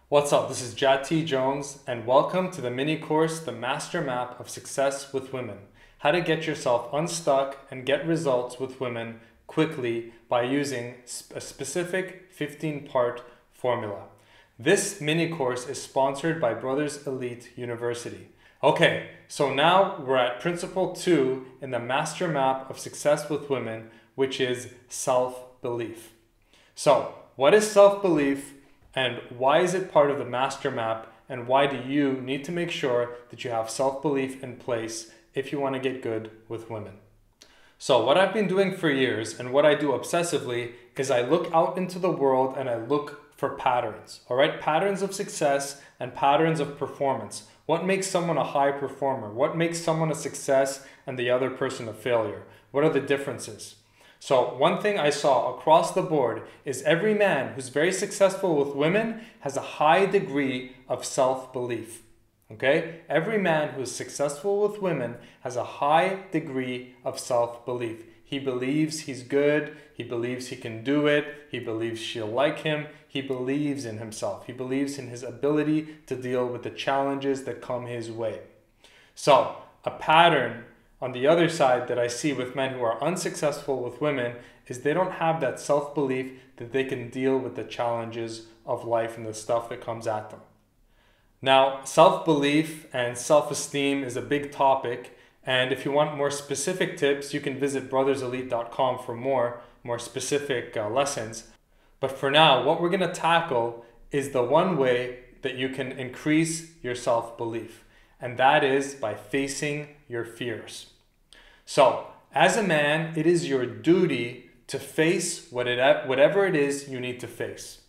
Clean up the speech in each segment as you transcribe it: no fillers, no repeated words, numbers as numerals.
What's up? This is Jat Jones, and welcome to the mini course, The Master Map of Success with Women. How to get yourself unstuck and get results with women quickly by using a specific 15-part formula. This mini course is sponsored by Brothers Elite University. Okay, so now we're at Principle 2 in the Master Map of Success with Women, which is self-belief. So, what is self-belief? And why is it part of the master map? And why do you need to make sure that you have self-belief in place if you want to get good with women? So what I've been doing for years and what I do obsessively is I look out into the world and I look for patterns, all right? Patterns of success and patterns of performance. What makes someone a high performer? What makes someone a success and the other person a failure? What are the differences? So one thing I saw across the board is every man who's very successful with women has a high degree of self-belief. Okay? Every man who's successful with women has a high degree of self-belief. He believes he's good. He believes he can do it. He believes she'll like him. He believes in himself. He believes in his ability to deal with the challenges that come his way. So a pattern on the other side that I see with men who are unsuccessful with women is they don't have that self-belief that they can deal with the challenges of life and the stuff that comes at them. Now, self-belief and self-esteem is a big topic, and if you want more specific tips, you can visit brotherselite.com for more specific lessons. But for now, what we're going to tackle is the one way that you can increase your self-belief. And that is by facing your fears. So, as a man, it is your duty to face whatever it is you need to face.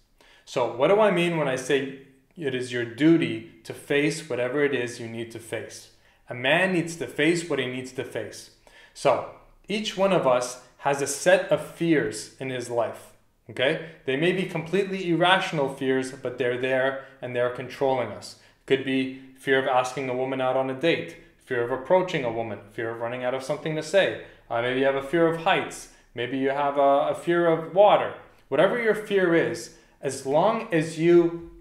So, what do I mean when I say it is your duty to face whatever it is you need to face? A man needs to face what he needs to face. So, each one of us has a set of fears in his life. Okay? They may be completely irrational fears, but they're there and they're controlling us. Could be fear of asking a woman out on a date, fear of approaching a woman, fear of running out of something to say. Maybe you have a fear of heights. Maybe you have a fear of water. Whatever your fear is, as long as you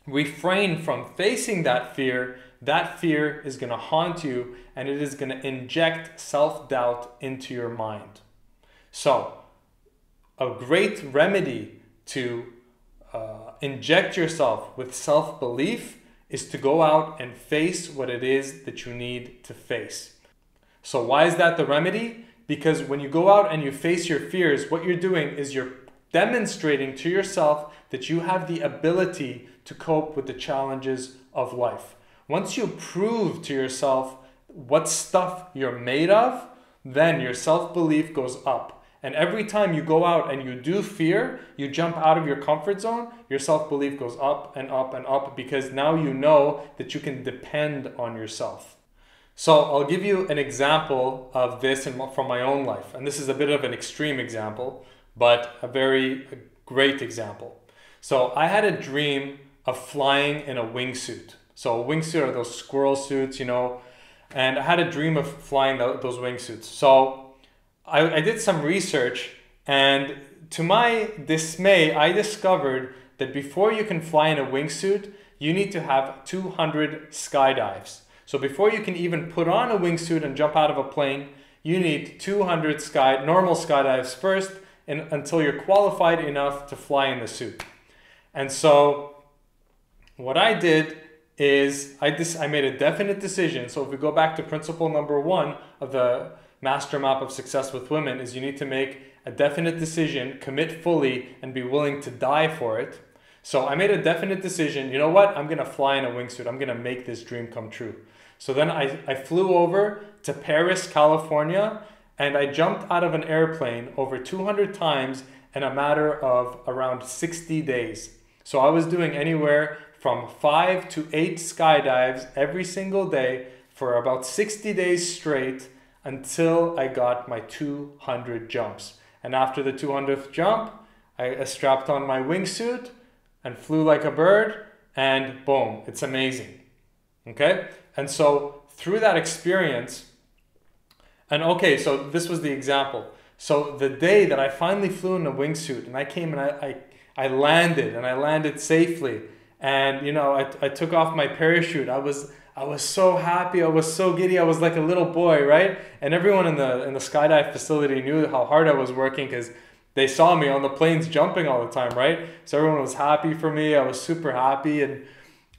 refrain from facing that fear is going to haunt you and it is going to inject self-doubt into your mind. So, a great remedy to inject yourself with self-belief is to go out and face what it is that you need to face. So why is that the remedy? Because when you go out and you face your fears, what you're doing is you're demonstrating to yourself that you have the ability to cope with the challenges of life. Once you prove to yourself what stuff you're made of, then your self-belief goes up. And every time you go out and you do fear, you jump out of your comfort zone, your self-belief goes up and up and up because now you know that you can depend on yourself. So I'll give you an example of this from my own life. And this is a bit of an extreme example, but a very great example. So I had a dream of flying in a wingsuit. So a wingsuit are those squirrel suits, you know, and I had a dream of flying those wingsuits. So I did some research, and to my dismay, I discovered that before you can fly in a wingsuit, you need to have 200 skydives. So before you can even put on a wingsuit and jump out of a plane, you need 200 normal skydives first until you're qualified enough to fly in the suit. And so what I did is I made a definite decision. So if we go back to principle number 1 of the Master Map of Success with Women is you need to make a definite decision, commit fully, and be willing to die for it. So I made a definite decision, you know what? I'm going to fly in a wingsuit. I'm going to make this dream come true. So then I flew over to Paris, California, and I jumped out of an airplane over 200 times in a matter of around 60 days. So I was doing anywhere from 5 to 8 skydives every single day for about 60 days straight, until I got my 200 jumps. And after the 200th jump, I strapped on my wingsuit and flew like a bird, and boom, it's amazing. Okay? And so through that experience, and okay, so this was the example. So the day that I finally flew in a wingsuit and I came and I landed safely, And you know, I took off my parachute. I was so happy. I was so giddy. I was like a little boy, right? And everyone in the skydive facility knew how hard I was working because they saw me on the planes jumping all the time, right? So everyone was happy for me. I was super happy, and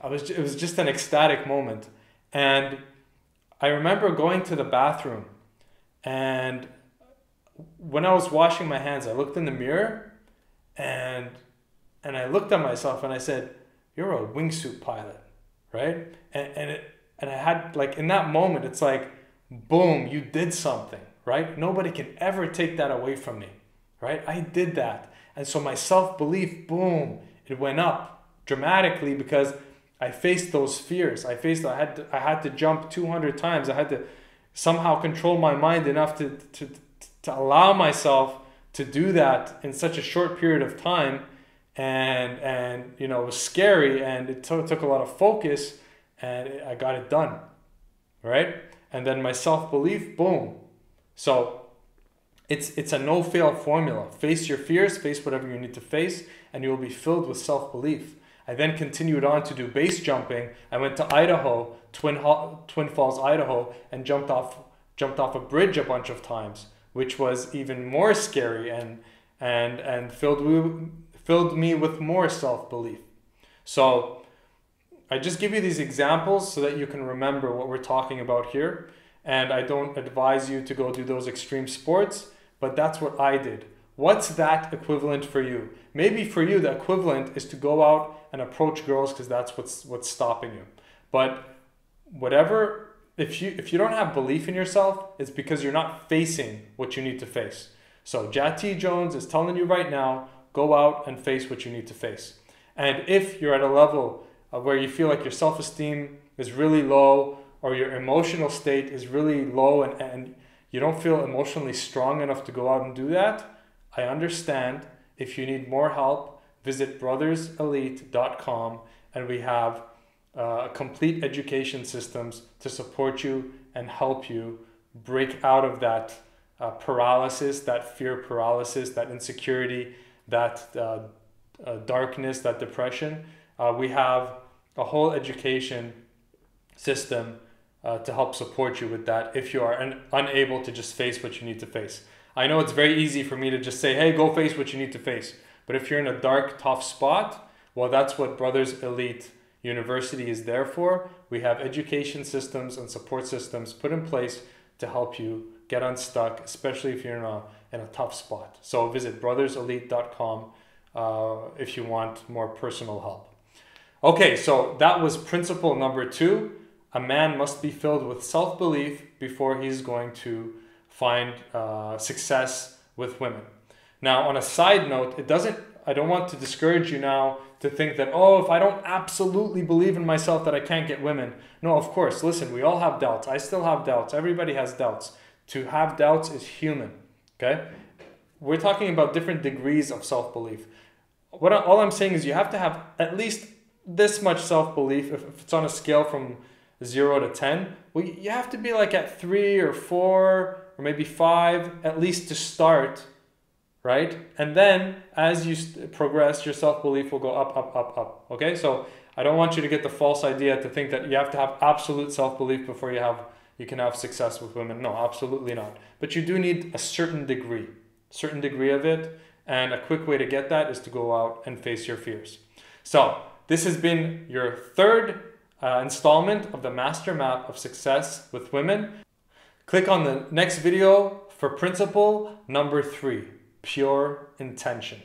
it was just an ecstatic moment. And I remember going to the bathroom, and when I was washing my hands, I looked in the mirror, and I looked at myself and I said, "You're a wingsuit pilot," right? And I had, like, in that moment, it's like, boom, you did something, right? Nobody can ever take that away from me, right? I did that. And so my self-belief, boom, it went up dramatically because I faced those fears. I had to jump 200 times. I had to somehow control my mind enough to allow myself to do that in such a short period of time. And you know, it was scary, and it took a lot of focus, and I got it done, right? And then my self-belief, boom. So it's a no-fail formula. Face your fears, face whatever you need to face, and you will be filled with self-belief. I then continued on to do base jumping. I went to Idaho, Twin Falls, Idaho, and jumped off a bridge a bunch of times, which was even more scary and filled me with more self-belief. So I just give you these examples so that you can remember what we're talking about here. And I don't advise you to go do those extreme sports, but that's what I did. What's that equivalent for you? Maybe for you, the equivalent is to go out and approach girls because that's what's stopping you. But whatever, if you don't have belief in yourself, it's because you're not facing what you need to face. So Jati Jones is telling you right now, go out and face what you need to face. And if you're at a level where you feel like your self-esteem is really low, or your emotional state is really low, and you don't feel emotionally strong enough to go out and do that, I understand. If you need more help, visit brotherselite.com, and we have complete education systems to support you and help you break out of that paralysis, that fear paralysis, that insecurity, that darkness, that depression. We have a whole education system to help support you with that if you are unable to just face what you need to face. I know it's very easy for me to just say, hey, go face what you need to face. But if you're in a dark, tough spot, well, that's what Brothers Elite University is there for. We have education systems and support systems put in place to help you get unstuck, especially if you're in a tough spot. So visit brotherselite.com if you want more personal help. Okay, so that was principle number 2. A man must be filled with self-belief before he's going to find success with women. Now, on a side note, I don't want to discourage you now to think that, oh, if I don't absolutely believe in myself that I can't get women. No, of course, listen, we all have doubts. I still have doubts. Everybody has doubts. To have doubts is human, okay? We're talking about different degrees of self-belief. All I'm saying is you have to have at least this much self-belief. If it's on a scale from 0 to 10, well, you have to be like at 3 or 4 or maybe 5 at least to start, right? And then as you progress, your self-belief will go up, up, up, up. Okay, so I don't want you to get the false idea to think that you have to have absolute self-belief before you can have success with women. No, absolutely not. But you do need a certain degree of it. And a quick way to get that is to go out and face your fears. So this has been your third installment of the Master Map of Success with Women. Click on the next video for principle number 3, pure intention.